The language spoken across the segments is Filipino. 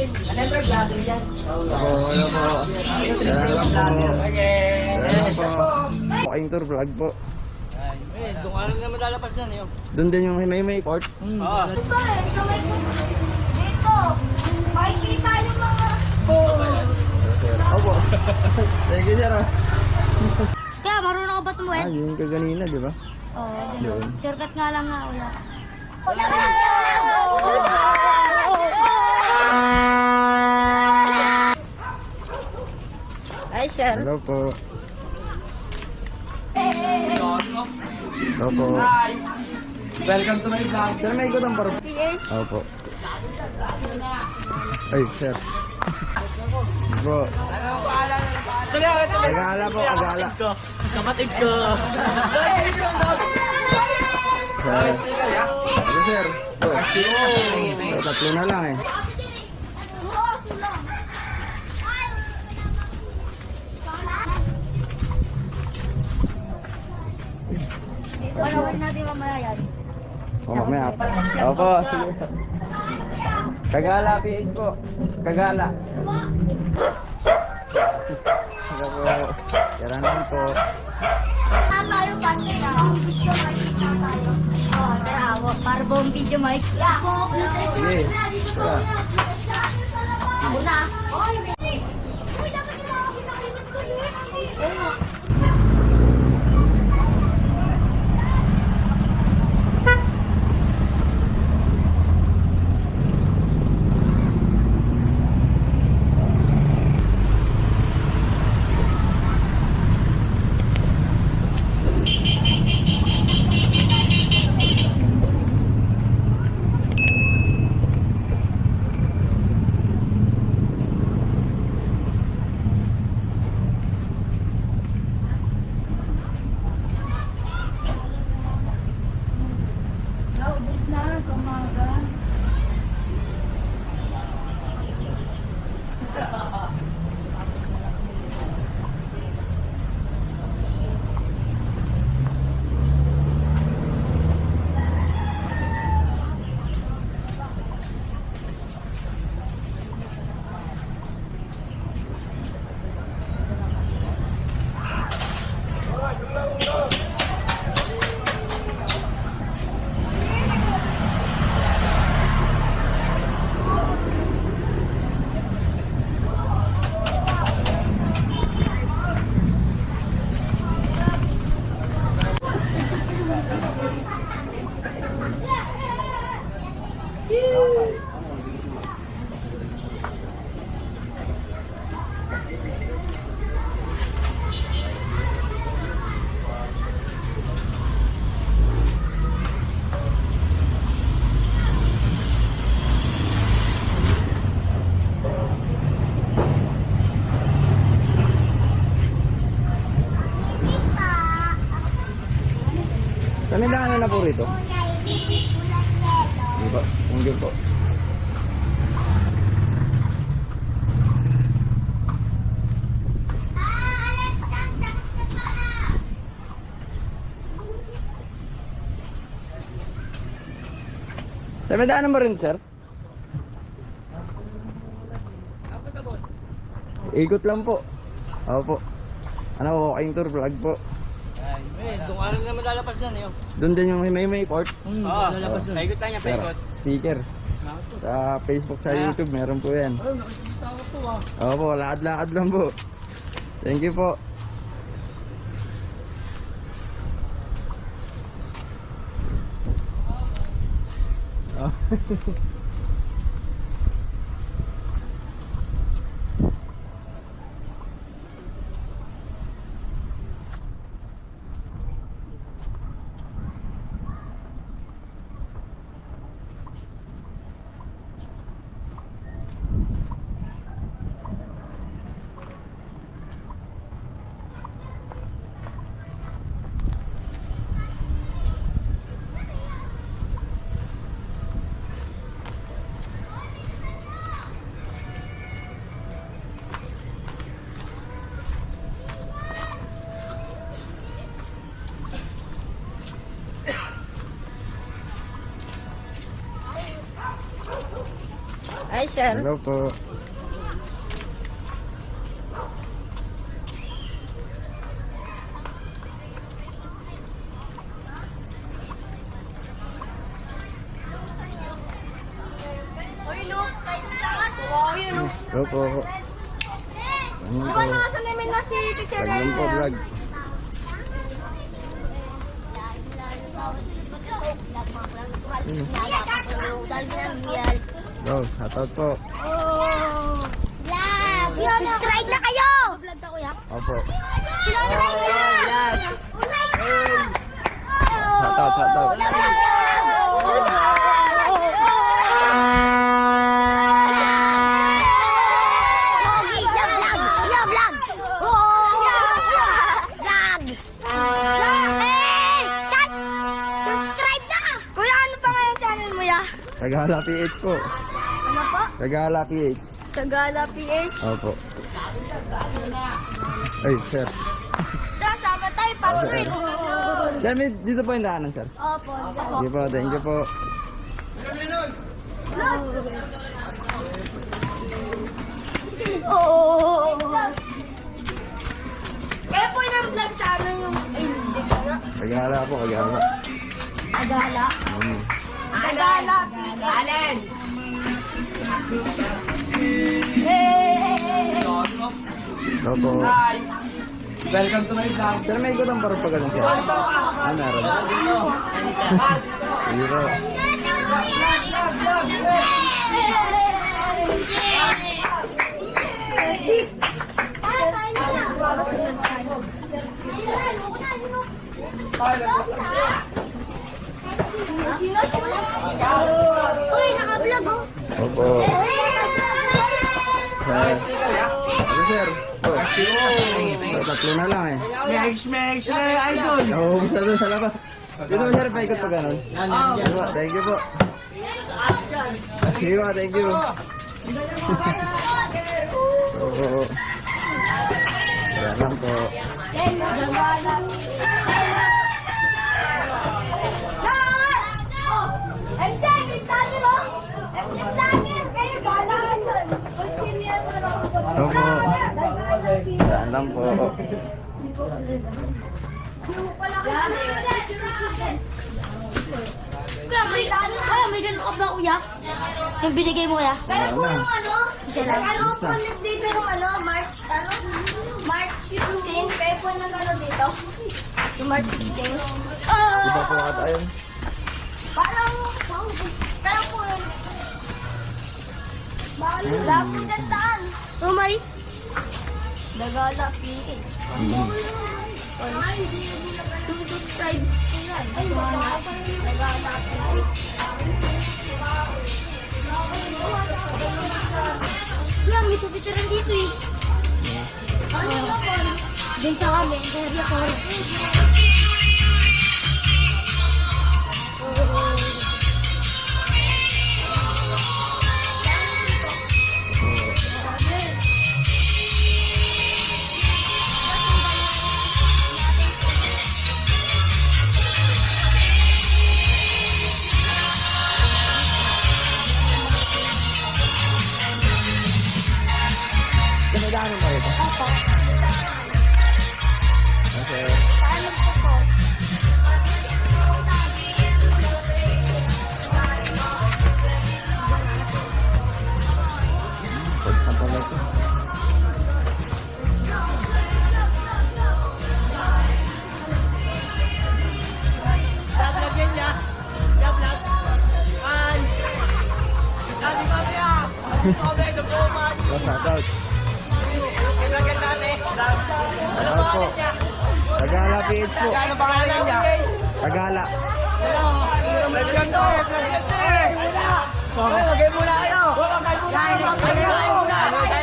Siyempre, vlogger yan. Hello po. Hello po. Hello po. Walking tour vlog po. Doon ka rin naman lalapas yan yun. Doon din yung may court. Oo. Dito, makikita yung mga... Opo. Thank you, sir. Kaya marunong ka ba't mo Ah, yun ka kanina, di ba? Oo, Yun. shortcut nga lang nga, wala. Hi, sir. Hello po. Hello po. Welcome to my vlog. Sir, may ikot ang parang. Opo. Ay, sir. Bro. Agala po, agala. Kapatid ko. Sir. Ano, sir? Oh, tatlo na lang eh. Panawin natin mamaya yan. Oh, mamaya. Opo, sige. Kagala, PH po. Kagala. Hello po. Kailangan po. Tama yung pati na. Video mic na tayo. Oo, tara. Para buong video mic. Sige. Tara. Una. Uy, dapat yung mga kinakinig ko din. Naubos na, kumaga. Saan yung daanan na po rito? Hindi po. Hindi po. Saan may daanan mo rin, sir? Ikot lang po. Opo. Ano, walking tour vlog po. Doon ka rin naman lalapas yan yun. Doon din yung may court. Oo, lalabas yun. Paikot lang yan, paikot. Sticker. Sa Facebook, sa YouTube, meron po yan. Ay, nakikita ko po ah. Opo, lakad-lakad lang po. Thank you po. Oh. sir. Hello po. Uy, no. Wow, yun, no. Hello po. Ano Diba po? nasa namin na si Teacher Vlog lang po, vlog. Go, shoutout po. Oh, vlog! Subscribe na kayo! Vlog ka, kuya? Opo. Subscribe na! Shoutout, shoutout. Subscribe na! Kuya, ano pa kaya channel mo, ya? Tagala PH po. Ano po? Tagala PH. Tagala PH. Opo. Ay, sir. Tara, sama tayo, papurin. Sir, may dito po yung daanan, sir. Opo, dito po. Sige po, thank you po. Oo. Kaya po yung vlog sa ano yung... Ay, hindi ka na. Tagala po, tagala. Agala. Mm. Agala. Allen. Hey! Opo. Welcome to my vlog. Sir, may ikot ang parang pag ganun, sir. Ah, meron. Sige po. Uy, naka-vlog oh. Opo. Ano, sir? Oh, tatlo na lang eh. Mex, idol. Oo, sa doon sa labas. Dito mo, sir, paikot pa ganun. Sige po, thank you po. Sige po, thank you. Oo. Wala lang po. Opo. Wala lang po. Kuya, may ganun ka ba, kuya? Yung binigay mo, kuya? Wala na. Ano po dito yung March 16? Kaya po nang dito? Yung March 16? Iba po ata yun. Parang po yun. Lapit ang daan. Oh, Mari? Nagala, pinky. Subscribe. Ay, nagala, pinky. Kuya, may pupituran dito eh. Ano ba po? Doon sa kami, kaya ko. Dami mo ito. Okay. Paano po po? Pagka pala ito. Vlog yan niya. Vlog. Ay. Sabi pa niya. Okay, the woman. Shoutout. Vlog natin. Shoutout po. Tagala PH po. Ano pangalan niya? Tagala. Vlog to. Okay muna kayo. Okay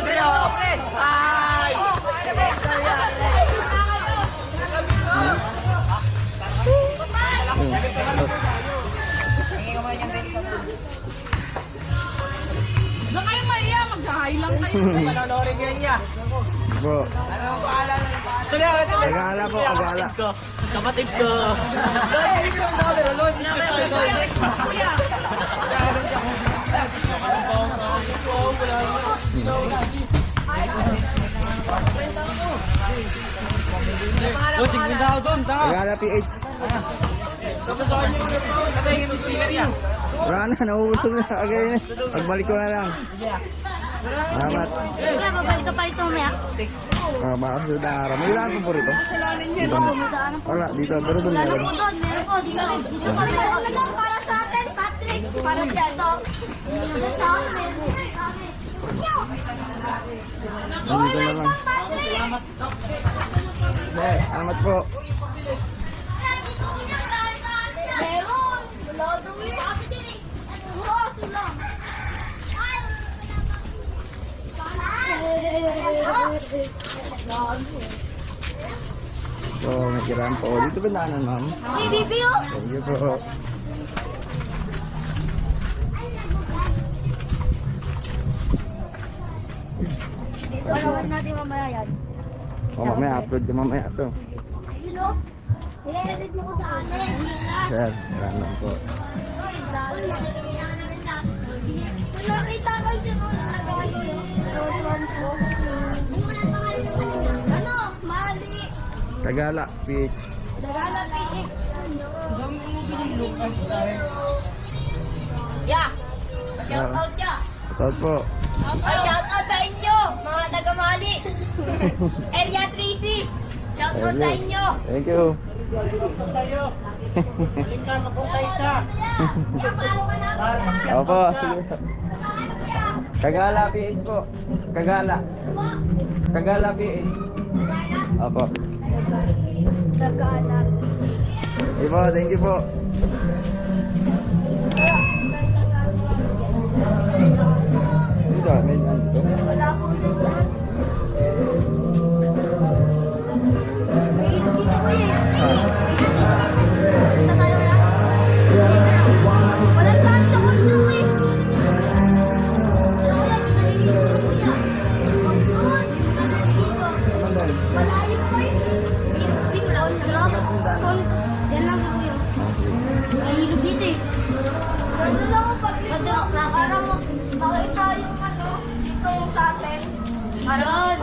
muna. Ay. Doon kayo maiya, mag-hi lang kayo. Manonorin yan niya. Po. Anong pangalan? Tagala po, tagala. Kapatid ko. Hindi ko ang camera, Lord. Kagala PH. Wala na, nauusog na agay na. Pagbalik ko na lang. Salamat. Kaya babalik ka pa rito mamaya. Baka sa Dara. May ilan po rito? Dito na. Wala, dito. Pero doon Meron meron. po doon, meron po dito. Dito pa meron lang para sa atin, Patrick. Para dyan. Dito sa amin. Dito na lang. Salamat po. Meron. Wala daw yun. Wala sila. So, may kiraan po. Dito ba daanan, ma'am? Uy, Bibi, oh. Thank you po. Palawan natin mamaya yan. Mamaya, upload ka mamaya to. You know? I-edit mo ko sa akin. Sir, salamat po. Nakita ko yung ano? Mali. Tagala, PH. Dagala, piik. Yeah. Shout out ya. Ito po. Ay, shout out sa inyo, mga taga-Mali. Area 3C. Shout out sa inyo. Thank you. Opo, sige. Kagala, PH po. Kagala. Kagala, PH. Opo. Dagala. Ipo, thank you po. Dito, may dito. Wala po dito. May ilog dito po eh. Punta tayo ya. Walang tayo sa kondo eh. Ano kaya naliligo ko kuya? Doon. Naliligo. Malalim pa eh. Hindi mo laon na lang. Yan lang ako yun. May ilog dito eh. Ano lang ako pag para makita yung ano dito sa atin. Aron.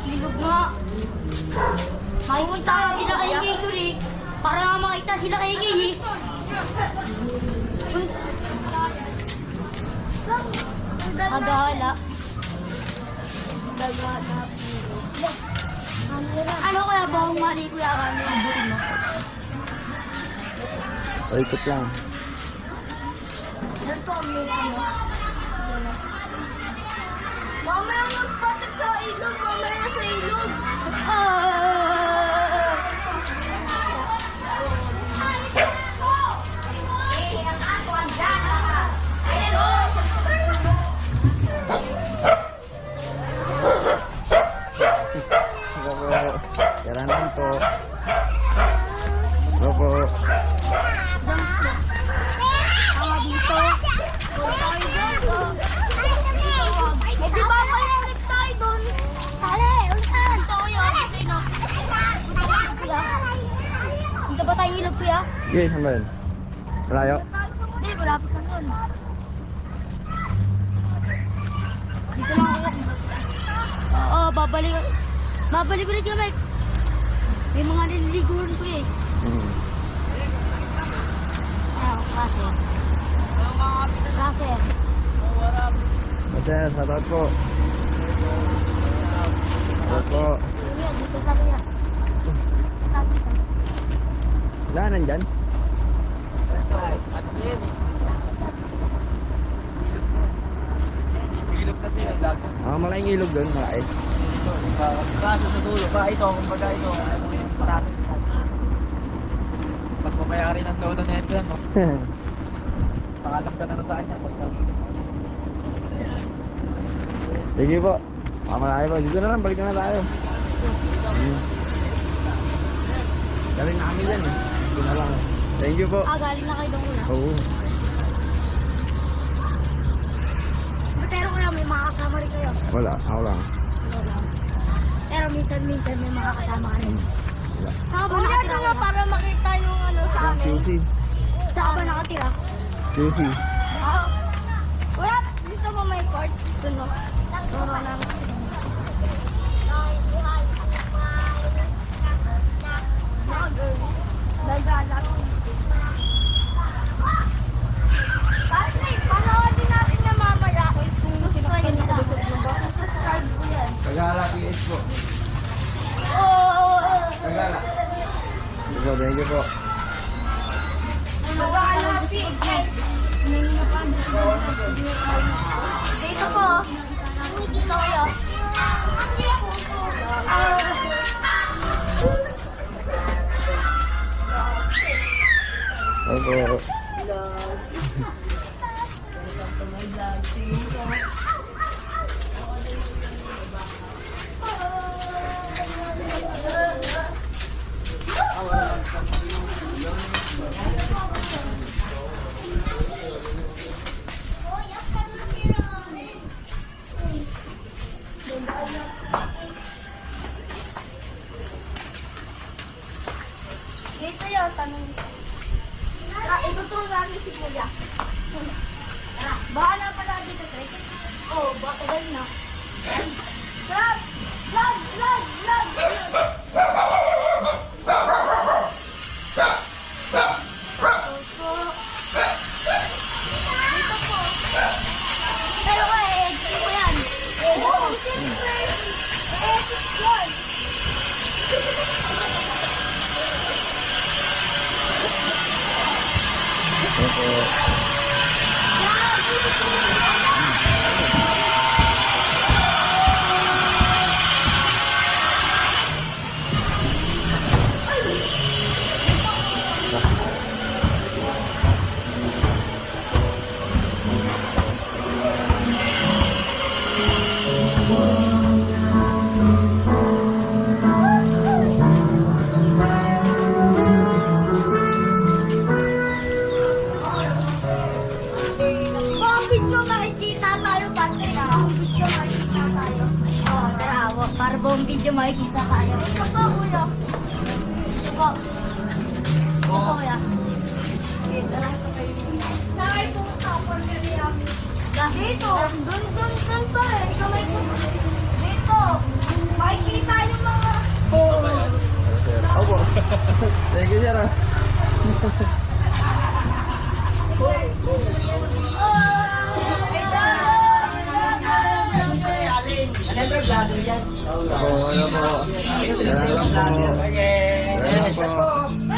Ilog nga. Mapunta ka sila kay Gay Suri para nga makita sila kay Gay eh. Agala. Dagala. Ano kaya ba kung mali kuya kami ang butin mo? Ikot lang. Doon po ang may ano. Mamaya magpatak sa ilog, mamaya sa ilog. Karanan po. Opo. Tama dito. Eh, di ba malamig tayo doon? Tale, untan. Dito ko yun. Dito ba tayo ilog, kuya? Okay, saan ba yun? Malayo? Hindi, malapit lang doon. Dito lang, kuya. Oo, babalik ulit kami. May mga nililiguran ko eh. Kasi. Masaya, satot po. Satot po. Kuya, dito ka kuya. Tapos ka. Wala, nandyan? Malaking ilog doon, malaki. Kaso sa dulo, ito, kumbaga ito, parati. Pag pumayari ng lolo na ito, no? Pangalap ka na sa kanya. Sige po. Malaki po. Dito na lang, balik na tayo. Galing na kami yan eh. Dito na lang. Thank you po. Galing na kayo doon kuya. Oo. Pero kuya, may mga kasama rin kayo. Wala, ako lang. Pero minsan may mga kasama ka rin. Wala. Saan ba nakatira nga para makita yung ano sa amin? QC. Saan ba nakatira? QC. Gusto mo may court? Doon mo. Turo namin. Nagalat. Patrick, panoodin natin na mamaya. Subscribe na. Subscribe ko yan. Tagala PH po. Oo. Tagala. Thank you po. Mag-aalapi. Dito po. Dito kayo. Opo. Dito yun, tanong. Ituturo namin si Kuya. Baka na pala dito, Trek. Oo, baka ganun na. Vlog! Vlog! Vlog! Vlog! Dito po. Pero edit ko yan. Oo, siyempre. Edit yan. Opo. Kung video makikita tayo, Patrick. Kung video makikita tayo. Oo, tara. Para buong video makikita tayo. Ito po, Kuya. Ito po. Ito po, Kuya. Okay, tara. Saan kayo pumunta? Dito. Dun pa eh. Sa may dito. Makikita yung mga... Opo. Thank you, sir. Opo, ano po. Salamat po. Salamat po.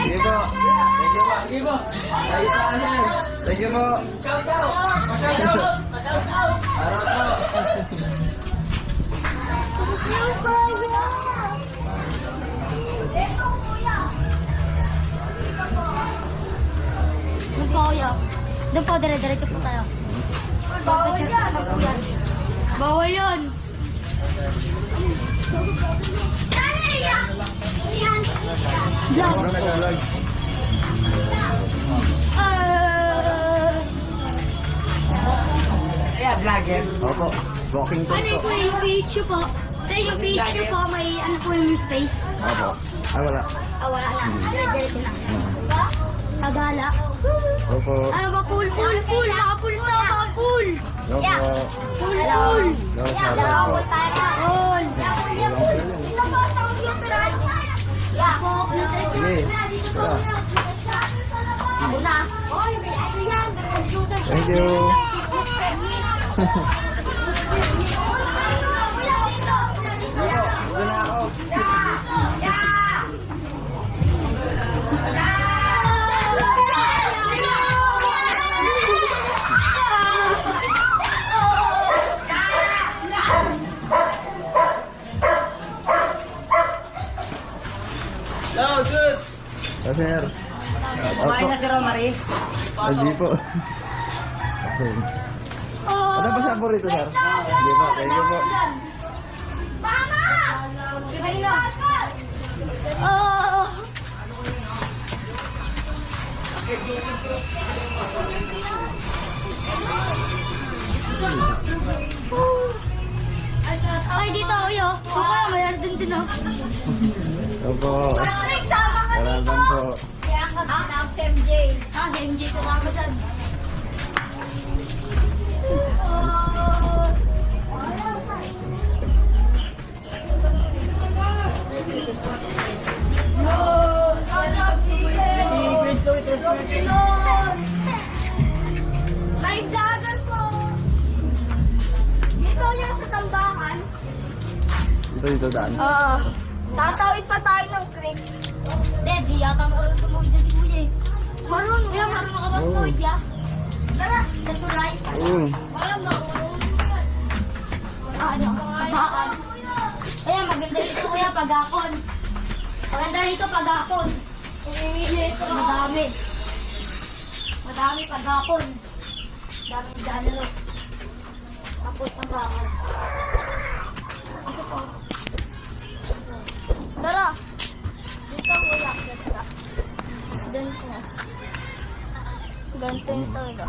Sige po. Thank you po. Sige po. Thank you po. Harap po. Yung Kuya. Ito, Kuya. Dito po. Doon po, Kuya. Doon po, dire-diretso po tayo. Bawal yan. Bawal yan. Vlog. Opo. Walking tour Ano po. po yung page nyo po? Sa yung page nyo po, may ano po yung space? Opo. Ay, wala. Wala na. Dire-diretso na. Tagala. Opo. Ano ba? Pool. Naka-pool na ba? Pool. Opo. Pool. Go, harap po. Pool. Ito po, sa computer. Po, Sige. Tara. Una. Oy, may ano yan? May computer. Thank you. Dito na ako. Hello, good. Ah, sir. Kumain na si Romary. Hindi po. Okay. Ano ba sabor rito, sir? Hindi po. Thank you po. Mama! Oh. Ay, dito ako yo. Kuya, mayroon din ako. Opo. Patrick, sama ka Salamat dito. po. Kaya ka dito ako sa MJ. Si MJ ka kama dyan. Dito daan. Oo. Tatawid pa tayo ng creek. Hindi, di yata marunong tumawid na si Kuya eh. Marunong. Kuya, marunong ka ba tumawid ya? Tara, sa tulay. Oo. Walang marunong. Ano? Pagkaan. Kaya maganda dito kuya pagakon. Maganda dito pagakon. Madami. Madami pagakon. Daming dano. Tapos pagakon. Ako po. Tara. Dito kuya. Ganito. Ganito yung todo.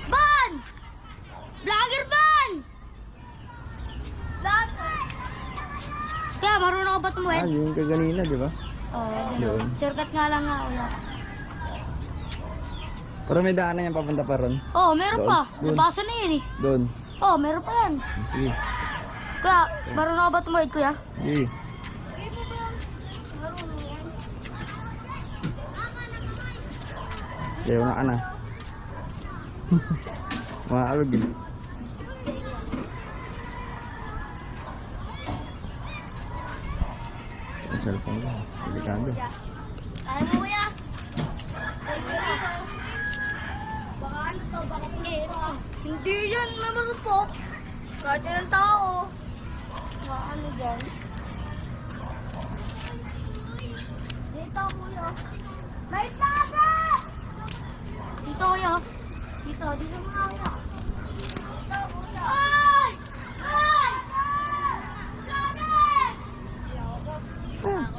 Ban! Vlogger Ban! Kaya marunong ka ba tumuwid? Yung kaganina, di ba? Oo, Yun. shortcut nga lang nga kuya. Pero may daanan yan papunta pa ron. Oo, meron Doon, pa. doon. Nabasa na yun eh. Doon. Oo, meron pa yan. Sige. Kuya, marunong ka ba tumuwid kuya? Sige. Ayaw na ka na. Mga alog eh. Ang cellphone ko. Delikado. Kaya mo kuya? Baka ano to, baka pingero. Hindi yan, mamamapok. Kahit ng tao. Baka ano dyan? Dito kuya. May taga! Dito kuya. Dito mga kuya. Dito kuya. Ay! Ay! Lanet! Lanet!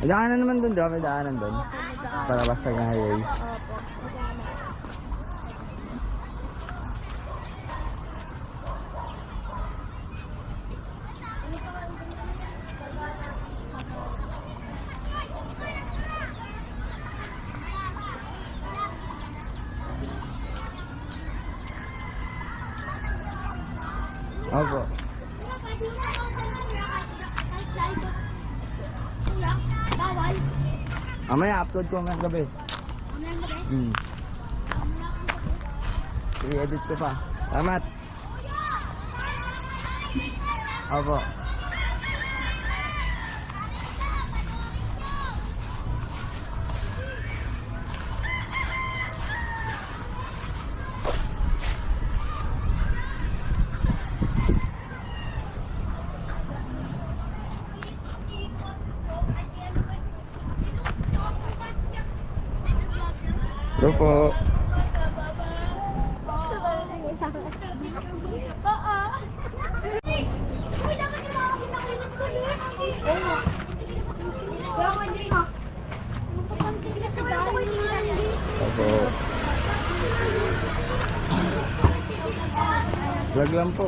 May daanan naman doon, di ba? May daanan doon. Palabas ka ng highway. Opo. Bawal. Mamaya upload ko ngayong gabi. I-edit ko pa. Salamat. Opo. Ito po. Oo. Uy, dapat yung mga pinakilot ko rin. Oo. Kaya ko hindi na. Magpapansin ka sa dahil nila. Opo. Vlog lang po.